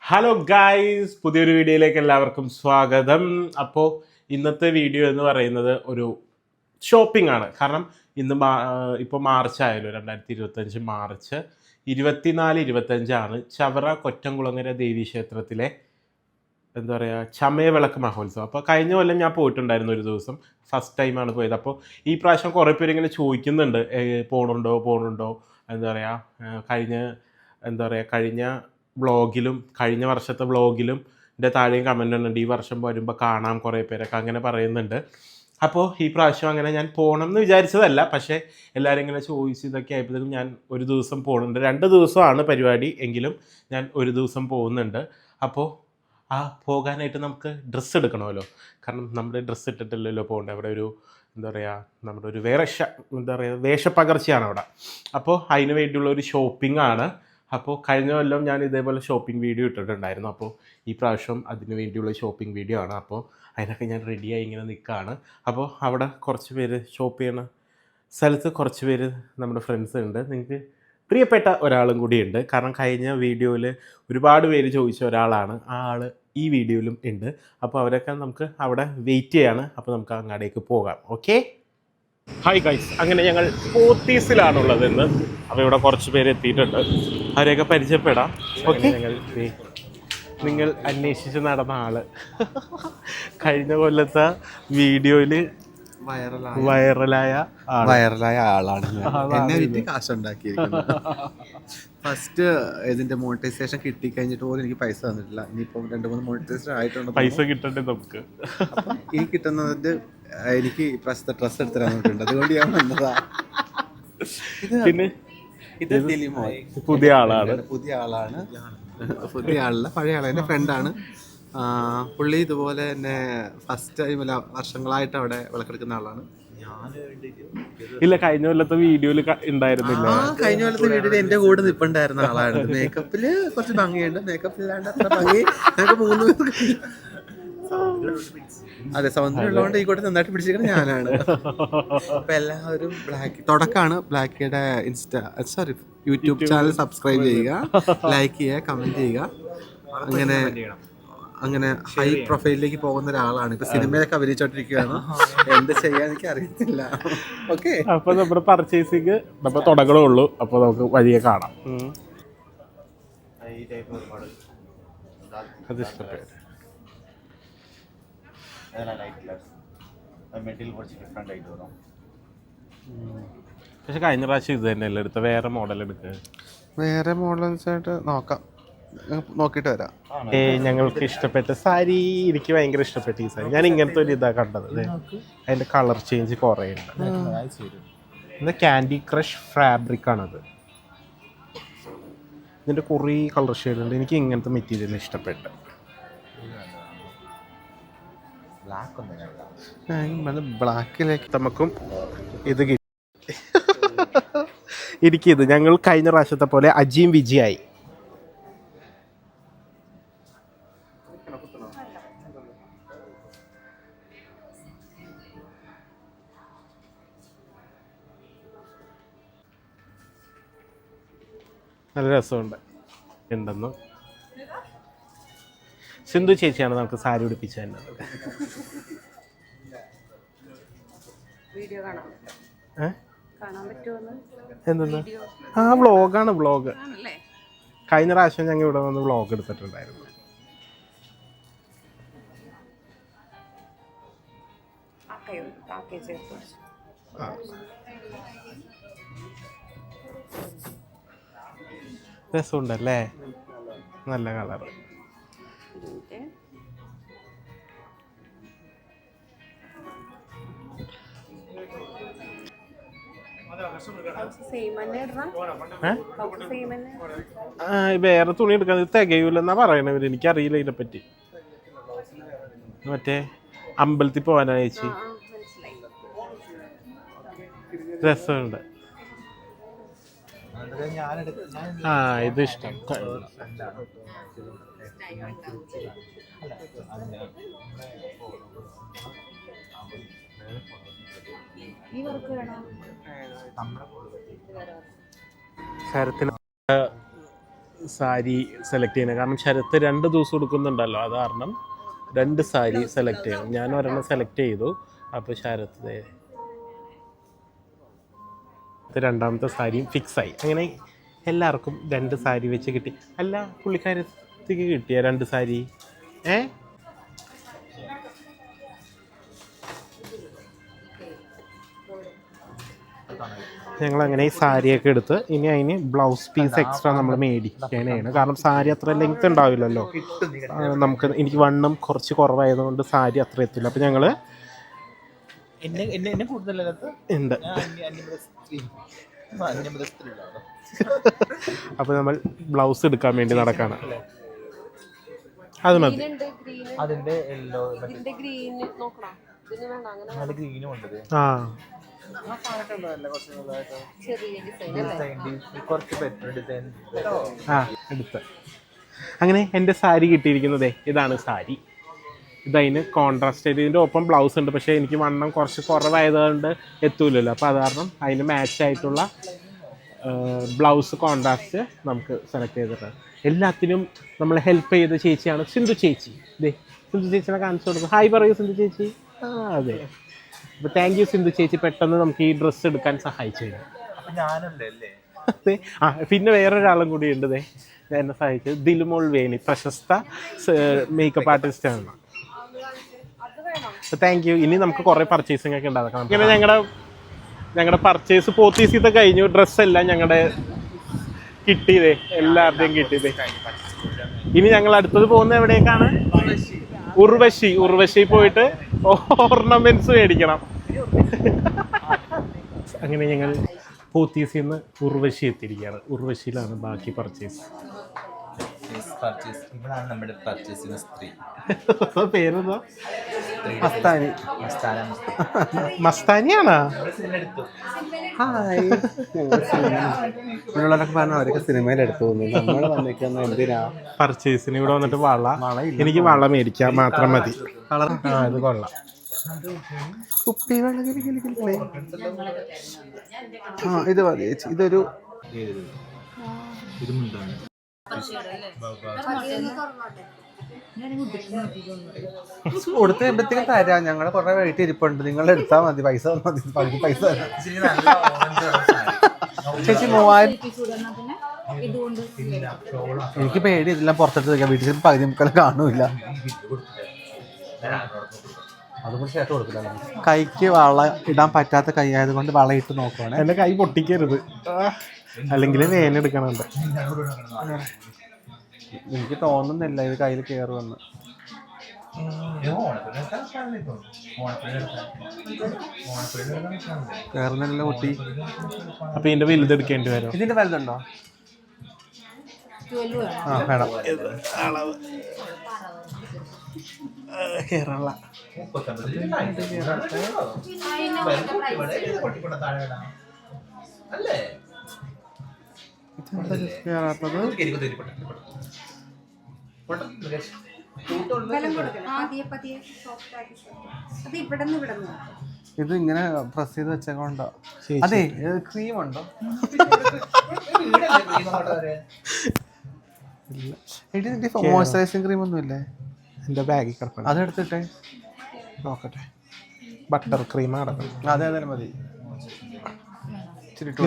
Hello guys, പുതിയൊരു വീഡിയോയിലേക്ക് എല്ലാവർക്കും സ്വാഗതം. അപ്പോൾ ഇന്നത്തെ വീഡിയോ എന്ന് പറയുന്നത് ഒരു ഷോപ്പിംഗ് ആണ്. കാരണം ഇന്ന് ഇപ്പോൾ മാർച്ച് ആയല്ലോ, 2025 മാർച്ച് 24-25 ചവറ കൊറ്റംകുളങ്ങര ദേവീക്ഷേത്രത്തിലെ എന്താ പറയുക ചമയവിളക്ക് മഹോത്സവം. അപ്പോൾ കഴിഞ്ഞ കൊല്ലം ഞാൻ പോയിട്ടുണ്ടായിരുന്നു ഒരു ദിവസം, ഫസ്റ്റ് ടൈമാണ് പോയത്. അപ്പോൾ ഈ പ്രാവശ്യം കുറേ പേര് ഇങ്ങനെ ചോദിക്കുന്നുണ്ട്, പോകണുണ്ടോ എന്താ പറയുക കഴിഞ്ഞ വ്ളോഗിലും കഴിഞ്ഞ വർഷത്തെ വ്ളോഗിലും എൻ്റെ താഴെയും കമൻ്റ് ഉണ്ട്, ഈ വർഷം വരുമ്പോൾ കാണാം കുറേ പേരൊക്കെ അങ്ങനെ പറയുന്നുണ്ട്. അപ്പോൾ ഈ പ്രാവശ്യം അങ്ങനെ ഞാൻ പോകണം എന്ന് വിചാരിച്ചതല്ല, പക്ഷേ എല്ലാവരും ഇങ്ങനെ ചോദിച്ചു ഇതൊക്കെ ആയപ്പോഴത്തേക്കും ഞാൻ ഒരു ദിവസം പോകുന്നുണ്ട്. 2 ദിവസമാണ് പരിപാടി, എങ്കിലും ഞാൻ ഒരു ദിവസം പോകുന്നുണ്ട്. അപ്പോൾ പോകാനായിട്ട് നമുക്ക് ഡ്രസ്സ് എടുക്കണമല്ലോ, കാരണം നമ്മുടെ ഡ്രസ്സ് ഇട്ടിട്ടില്ലല്ലോ പോകേണ്ടത്. അവിടെ ഒരു എന്താ പറയുക, നമ്മുടെ ഒരു വേഷപ്പകർച്ചയാണ് അവിടെ. അപ്പോൾ അതിന് വേണ്ടിയുള്ള ഒരു ഷോപ്പിംഗ് ആണ്. അപ്പോൾ കഴിഞ്ഞ കൊല്ലം ഞാൻ ഇതേപോലെ ഷോപ്പിംഗ് വീഡിയോ ഇട്ടിട്ടുണ്ടായിരുന്നു. അപ്പോൾ ഈ പ്രാവശ്യം അതിന് വേണ്ടിയുള്ള ഷോപ്പിംഗ് വീഡിയോ ആണ്. അപ്പോൾ അതിനൊക്കെ ഞാൻ റെഡിയായി ഇങ്ങനെ നിൽക്കുകയാണ്. അപ്പോൾ അവിടെ കുറച്ച് പേര് ഷോപ്പ് ചെയ്യണ സ്ഥലത്ത് കുറച്ച് പേര് നമ്മുടെ ഫ്രണ്ട്സ് ഉണ്ട്. നിങ്ങൾക്ക് പ്രിയപ്പെട്ട ഒരാളും കൂടിയുണ്ട്, കാരണം കഴിഞ്ഞ വീഡിയോയിൽ ഒരുപാട് പേര് ചോദിച്ച ഒരാളാണ്. ആ ആൾ ഈ വീഡിയോയിലും ഉണ്ട്. അപ്പോൾ അവരൊക്കെ നമുക്ക് അവിടെ വെയിറ്റ് ചെയ്യാണ്. അപ്പോൾ നമുക്ക് അങ്ങോട്ടേക്ക് പോകാം. ഓക്കെ, ഹായ് ഗൈസ്, അങ്ങനെ ഞങ്ങൾ പോത്തീസിലാണുള്ളത് ഇന്ന്. അപ്പോൾ ഇവിടെ കുറച്ച് പേര് എത്തിയിട്ടുണ്ട്, അവരെയൊക്കെ പരിചയപ്പെടാം. ഓക്കെ, നിങ്ങൾ അന്വേഷിച്ച് നടന്ന ആള് കഴിഞ്ഞ കൊല്ലത്തെ വീഡിയോയിൽ വൈറലായ ആളാണ്. എന്നെ വിറ്റ് കാശുണ്ടാക്കിയിരിക്കുന്നത്. ഫസ്റ്റ് ഇതിന്റെ മോണിറ്റൈസേഷൻ കിട്ടി കഴിഞ്ഞിട്ട് പോലും എനിക്ക് പൈസ തന്നിട്ടില്ല. ഇനിയിപ്പം 2-3 മോണിറ്റൈസേഷൻ ആയിട്ടുണ്ട്. പൈസ കിട്ടണ്ടേ നമുക്ക്? ഈ കിട്ടുന്നതിന്റെ എനിക്ക് ഇപ്രാവശ്യത്തെ ഡ്രസ് എടുത്ത് തന്നിട്ടുണ്ട്, അതുകൊണ്ട് ഞാൻ വന്നതാ. പിന്നെ ഇത് ദിലിമോയ് പുതിയ ആളാണ്. പുതിയ ആളല്ല, പഴയ ആളെ എൻ്റെ ഫ്രണ്ടാണ്. പുള്ളി ഇതുപോലെ തന്നെ ഫസ്റ്റ് ടൈം വർഷങ്ങളായിട്ട് അവിടെ വിളക്കെടുക്കുന്ന ആളാണ്. ഇല്ല, കഴിഞ്ഞ കൊല്ലത്തെ വീഡിയോയിൽ ഉണ്ടായിരുന്നില്ല. കഴിഞ്ഞ കൊല്ലത്തെ വീഡിയോയിൽ എന്റെ കൂടെ നിൽപ്പുണ്ടായിരുന്ന ആളാണ്. മേക്കപ്പില് കുറച്ച് ഭംഗിയുണ്ട്, മേക്കപ്പ് ഇല്ലാണ്ട് അത്ര ഭംഗി ഞങ്ങൾക്ക് 3 പേർക്ക്. അതെ, സൗന്ദര്യം ഉള്ളതുകൊണ്ട് ഈ കൂടെ നന്നായിട്ട് പിടിച്ചിരിക്കുന്നത് ഞാനാണ്. അപ്പൊ എല്ലാവരും തുടക്കമാണ് ബ്ലാക്കിയുടെ യൂട്യൂബ് ചാനൽ സബ്സ്ക്രൈബ് ചെയ്യുക, ലൈക്ക് ചെയ്യുക, കമന്റ് ചെയ്യുക. അങ്ങനെ ഹൈ പ്രൊഫൈലിലേക്ക് പോകുന്ന ഒരാളാണ്. ഇപ്പൊ സിനിമയിലൊക്കെ അഭിനയിച്ചോണ്ടിരിക്കുകയാണ്. എന്ത് ചെയ്യാൻ എനിക്ക് അറിയത്തില്ല. ഓക്കെ, അപ്പൊ നമ്മുടെ പർച്ചേസിങ് നമ്മൾ തുടങ്ങണേ ഉള്ളൂ. അപ്പൊ നമുക്ക് വഴിയെ കാണാം. അത് ഇഷ്ടപ്പെട്ടു. പക്ഷെ കഴിഞ്ഞ പ്രാവശ്യം ഇത് തന്നെയല്ലേ എടുത്ത, വേറെ മോഡൽ എടുക്കുക. വേറെ മോഡൽസായിട്ട് നോക്കിയിട്ട് വരാം. ഞങ്ങൾക്ക് ഇഷ്ടപ്പെട്ട സാരി, എനിക്ക് ഭയങ്കര ഇഷ്ടപ്പെട്ട ഈ സാരി. ഞാൻ ഇങ്ങനത്തെ ഒരു ഇതാ കണ്ടത്. അതിന്റെ കളർ ചേഞ്ച് കുറേ ഉണ്ട്. ക്യാൻഡി ക്രഷ് ഫാബ്രിക് ആണത്. ഇതിന്റെ കുറേ കളർ ഷെയ്ഡ് ഉണ്ട്. എനിക്ക് ഇങ്ങനത്തെ മെറ്റീരിയൽ ഇഷ്ടപ്പെട്ടു. ബ്ലാക്കിലേക്ക് നമുക്കും ഇത് കിട്ടി. എനിക്കിത് ഞങ്ങൾ കഴിഞ്ഞ പ്രാവശ്യത്തെ പോലെ അജിയും വിജയായി. നല്ല രസമുണ്ട്. ഉണ്ടെന്നു സിന്ധു ചേച്ചിയാണ് നമുക്ക് സാരി ഉടുപ്പിച്ചു തന്നെ. എന്തെന്ന്? വ്ളോഗാണ്, വ്ളോഗ്. കഴിഞ്ഞ പ്രാവശ്യം ഞങ്ങൾ ഇവിടെ വന്ന് വ്ളോഗ് എടുത്തിട്ടുണ്ടായിരുന്നു. രസമുണ്ടല്ലേ, നല്ല കളറ്. വേറെ തുണി എടുക്കാൻ തികയൂലെന്നാ പറയണവര്. എനിക്കറിയില്ല ഇതിനെപ്പറ്റി. മറ്റേ അമ്പലത്തിൽ പോവാനാ ചേച്ചി, രസമുണ്ട്. ഇത് ഇഷ്ടം. ശരത്തിന് സാരി സെലക്ട് ചെയ്യുന്നത്. കാരണം ശരത്ത് 2 ദിവസം എടുക്കുന്നുണ്ടല്ലോ, അത് കാരണം 2 സാരി സെലക്ട് ചെയ്യണം. ഞാൻ ഒരെണ്ണം സെലക്ട് ചെയ്തു. അപ്പോൾ ശരത്ത് രണ്ടാമത്തെ സാരിയും ഫിക്സായി. അങ്ങനെ എല്ലാവർക്കും 2 സാരി വെച്ച് കിട്ടി. അല്ല, പുള്ളിക്കാരത്തേക്ക് കിട്ടിയ 2 സാരി ഞങ്ങളങ്ങനെ ഈ സാരിയൊക്കെ എടുത്ത് ഇനി അതിന് ബ്ലൗസ് പീസ് എക്സ്ട്രാ നമ്മൾ മേടിക്കാനാണ്. കാരണം സാരി അത്ര ലെങ്ത് ഉണ്ടാവില്ലല്ലോ. എനിക്ക് വണ്ണം കുറച്ച് കുറവായതുകൊണ്ട് സാരി അത്ര എത്തില്ല. അപ്പം ഞങ്ങൾ ഉണ്ട്. അപ്പോൾ നമ്മൾ ബ്ലൗസ് എടുക്കാൻ വേണ്ടി നടക്കാണ്. അത് മതി. ആ എടുത്ത് അങ്ങനെ എൻ്റെ സാരി കിട്ടിയിരിക്കുന്നതേ ഇതാണ് സാരി. ഇതതിന് കോൺട്രാസ്റ്റ് ആയിട്ട് ഇതിൻ്റെ ഒപ്പം ബ്ലൗസ് ഉണ്ട്. പക്ഷേ എനിക്ക് വണ്ണം കുറച്ച് കുറവായതുകൊണ്ട് എത്തൂലല്ലോ. അപ്പോൾ അത് കാരണം അതിന് മാച്ച് ആയിട്ടുള്ള ബ്ലൗസ് കോൺട്രാസ്റ്റ് നമുക്ക് സെലക്ട് ചെയ്തിട്ടുണ്ട്. എല്ലാത്തിനും നമ്മളെ ഹെൽപ്പ് ചെയ്ത ചേച്ചിയാണ് സിന്ധു ചേച്ചി. ഇതേ സിന്ധു ചേച്ചിനെ കാണിച്ചു കൊടുക്കും. ഹായ് പറയൂ സിന്ധു ചേച്ചി. അതെ, അപ്പോൾ താങ്ക് യു സിന്ധു ചേച്ചി, പെട്ടെന്ന് നമുക്ക് ഈ ഡ്രസ്സ് എടുക്കാൻ സഹായിച്ചു. അതെ. പിന്നെ വേറൊരാളും കൂടി ഉണ്ട് എന്നെ സഹായിച്ചത്, ദിലുമോൾ വേണി, പ്രശസ്ത മേക്കപ്പ് ആർട്ടിസ്റ്റാണ്. Thank you. ഇനി നമുക്ക് കുറേ പർച്ചേസിംഗ് ഒക്കെ ഉണ്ടാക്കാം. ഇങ്ങനെ ഞങ്ങളുടെ പർച്ചേസ് പോത്തീസിത്തെ കഴിഞ്ഞു. ഡ്രസ്സെല്ലാം ഞങ്ങളുടെ കിട്ടിയതേ, എല്ലാവരുടെയും കിട്ടിയതേ. ഇനി ഞങ്ങൾ അടുത്തത് പോകുന്നത് എവിടേക്കാണ്? ഉർവശി പോയിട്ട് ഓർണമെന്റ്സ് മേടിക്കണം. അങ്ങനെ ഞങ്ങൾ പോത്തീസിൽ നിന്ന് ഉർവശി എത്തിയിരിക്കുകയാണ്. ഉർവശിയിലാണ് ബാക്കി പർച്ചേസ്. പേരെന്താ? മസ്താനിയാണോ? ഹായ്. ഇവിടെയുള്ളവരൊക്കെ പറഞ്ഞു അവരൊക്കെ സിനിമയിലെടുത്തു തോന്നുന്നു. നമ്മൾ വന്നിരിക്കുന്ന എന്തിനാ പർച്ചേസിന് ഇവിടെ വന്നിട്ട് എനിക്ക് വള മേടിക്കാൻ മാത്രം മതി. ഇത് കൊള്ളാം. കുപ്പി ഇത് മതി ചേച്ചി. ഇതൊരു കൊടുത്ത് കഴിയുമ്പോഴത്തേക്കും തരാം. ഞങ്ങള് കുറെ വെയിറ്റ് ഇരിപ്പുണ്ട്. നിങ്ങൾ എടുത്താൽ മതി. പൈസ മതി. പൈസ ചേച്ചി 3000. എനിക്ക് പേടി ഇതെല്ലാം പുറത്തെടുത്ത് വെക്കാം. വീട്ടിൽ ചിലപ്പോൾ പകുതി മുക്കാലും കാണൂല. അതുകൊണ്ട് ചേട്ടൻ കൊടുക്കില്ല. കൈക്ക് വള ഇടാൻ പറ്റാത്ത കൈ ആയതുകൊണ്ട് വള ഇട്ട് നോക്കുവാണ്. എൻ്റെ കൈ പൊട്ടിക്കരുത്, അല്ലെങ്കിൽ വേനെടുക്കണുണ്ട്. എനിക്ക് തോന്നുന്നില്ല ഇത് കയ്യിൽ കയറുമെന്ന്. കയറുന്നില്ല കുട്ടി. അപ്പൊ ഇതിന്റെ വലുതെടുക്കേണ്ടി വരും. ഇതിന്റെ വലുതുണ്ടോ? വേണം. കേരള ഇത് ഇങ്ങനെ പ്രസ് ചെയ്ത് വെച്ചോണ്ടോ? അതെ. ക്രീം ഉണ്ടോ? മോയ്സ്ചറൈസിങ് ക്രീം ഒന്നും ഇല്ലേ? എൻ്റെ ബാഗിൽ കിടക്കണം. അതെടുത്തിട്ടെ നോക്കട്ടെ. ബട്ടർ ക്രീം അടക്കം. അതെ മതി.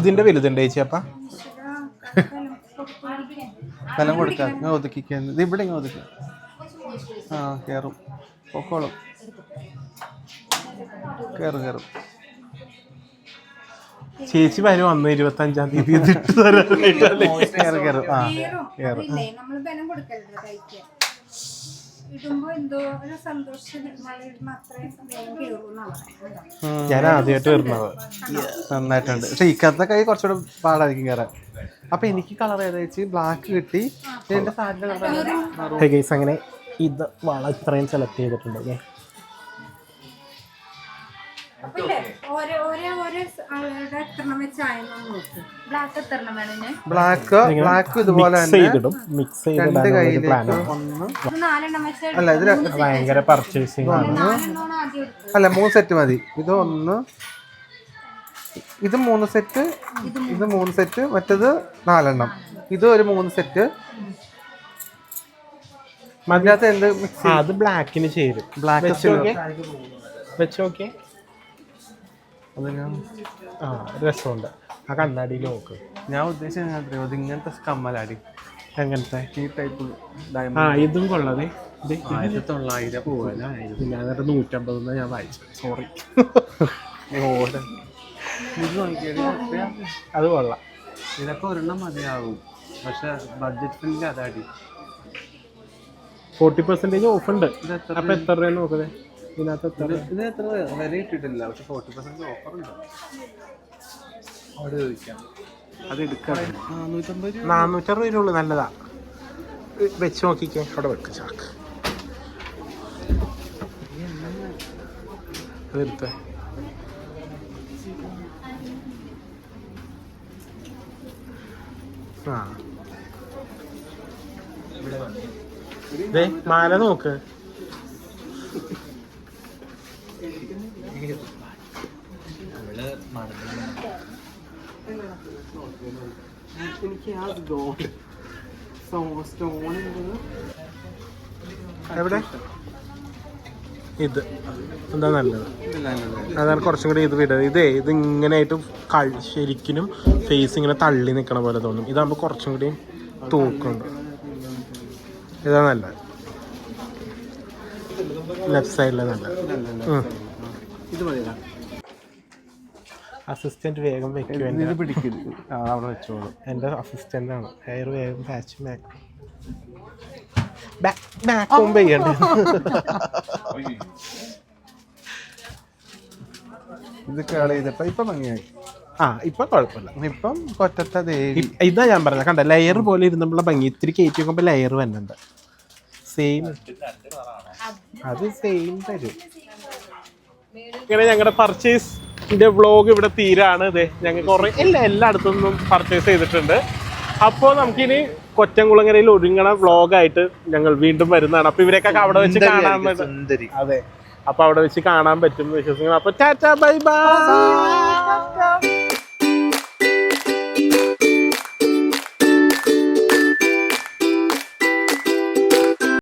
ഇതിന്റെ വലുതുണ്ട് ചേച്ചി. അപ്പം സ്ഥലം കൊടുക്കാം. ഇങ്ങനെ ഒതുക്കിക്കാൻ. ഇത് ഇവിടെ ഇങ്ങനെ ഒതുക്കി. കയറും. പൊക്കോളും. കയറും. ചേച്ചി വരും അന്ന് 25-ാം തീയതി. ഞാൻ ആദ്യമായിട്ട് വരുന്നത്. നന്നായിട്ടുണ്ട്. പക്ഷെ ഇക്കത്തെ കൈ കുറച്ചുകൂടെ പാടായിരിക്കും കയറാൻ. അപ്പൊ എനിക്ക് കളർ ഏതാ ചേച്ചി? ബ്ലാക്ക് കിട്ടി. എന്റെ സാരിയുടെ അങ്ങനെ ഇത് വള ഇത്രയും സെലക്ട് ചെയ്തിട്ടുണ്ട്. ബ്ലാക്ക് ഇതുപോലെ രണ്ട് കയ്യിലേക്ക് അല്ല ഇത് ഭയങ്കര പർച്ചേസിംഗ് ആണ്. അല്ല 3 സെറ്റ് മതി. ഇത് 1 ഇത് 3 സെറ്റ്, ഇത് 3 സെറ്റ്, മറ്റേത് 4 ഇത് ഒരു 3 സെറ്റ്. മതിനകത്ത് എന്ത് മിക്സ്? അത് ബ്ലാക്കിന് ചേരും. ബ്ലാക്ക് വെച്ചോക്കെ അതിന് രസമുണ്ട്. ആ കണ്ണാടിയിൽ നോക്ക്. ഞാൻ ഉദ്ദേശിച്ചത് ഇങ്ങനത്തെ കമ്മലാടി. എങ്ങനത്തെ? ഈ ടൈപ്പ് ഇതും കൊള്ളതേ. 1900 പോവല്ലേ? ഞാൻ 150 ഞാൻ വായിച്ചു. സോറി. ഇത് നോക്കിയാൽ അത് കൊള്ളാം. ഇതൊക്കെ ഒരെണ്ണം മതിയാകും, പക്ഷെ ബഡ്ജറ്റ് ഫ്രണ്ട്ലി അതാടി. 40% ഓഫ് ഉണ്ട്. അപ്പൊ എത്ര രൂപ നോക്കതേ ഇതിനകത്ത്? ഇത് എത്ര വില ഇട്ടിട്ടില്ല, പക്ഷെ 40% ഓഫർ ഉണ്ട്. അവിടെ ചോദിക്കാം, അത് എടുക്കാം. 460 രൂപ. നല്ലതാ. വെച്ച് നോക്കിക്കേ. അവിടെ വെക്ക് ചാക്ക്. അതെടുത്ത മാല നോക്ക്. എനിക്ക് ആ സ്റ്റോൺ എവിടെ? ഇത് എന്താ നല്ലത്? അതാണ് കുറച്ചും കൂടി ഇത് വിടത്. ഇത് ഇങ്ങനെയായിട്ട് ശരിക്കും ഫേസ് ഇങ്ങനെ തള്ളി നിൽക്കണ പോലെ തോന്നും. ഇതാകുമ്പോൾ കുറച്ചും കൂടി തൂക്കുണ്ട്. ഇതാ നല്ലത്. ലെഫ്റ്റ് സൈഡിലെ നല്ലത്. അസിസ്റ്റന്റ് വേഗം വെക്കും. പിടിക്കരുത്, അവിടെ വെച്ചോളൂ. എൻ്റെ അസിസ്റ്റന്റ് ആണ്. ഹെയർ വേഗം പാച്ച് ബാക്കും ചെയ്യണ്ടേ? ഇത് കേള ചെയ്തിട്ട് ഇപ്പൊ ഭംഗിയായി. ഇപ്പൊ കുഴപ്പമില്ല. ഇപ്പം കൊറ്റത്തെ ദേവി. ഇതാ ഞാൻ പറഞ്ഞത്. കണ്ട ലെയർ പോലെ ഇരുന്നപ്പോഴുള്ള ഭംഗി. ഇത്തിരി കയറ്റി നോക്കുമ്പോൾ ലെയർ വരുന്നുണ്ട്. സെയിം, അത് സെയിം തരും. ഇങ്ങനെ ഞങ്ങളുടെ പർച്ചേസിന്റെ വ്ളോഗ് ഇവിടെ തീരാണ്. ഇതേ ഞങ്ങൾ കുറെ എല്ലായിടത്തുനിന്നും പർച്ചേസ് ചെയ്തിട്ടുണ്ട്. അപ്പോൾ നമുക്കിനി കൊറ്റംകുളങ്ങരയിൽ ഒരുങ്ങണ വ്ളോഗായിട്ട് ഞങ്ങൾ വീണ്ടും വരുന്നതാണ്. അപ്പൊ ഇവരെയൊക്കെ അവിടെ വെച്ച് കാണാൻ പറ്റും. അതെ, അപ്പൊ അവിടെ വെച്ച് കാണാൻ പറ്റും വിശ്വസിക്കുന്നു. അപ്പൊ ടാറ്റാ ബൈ ബൈ.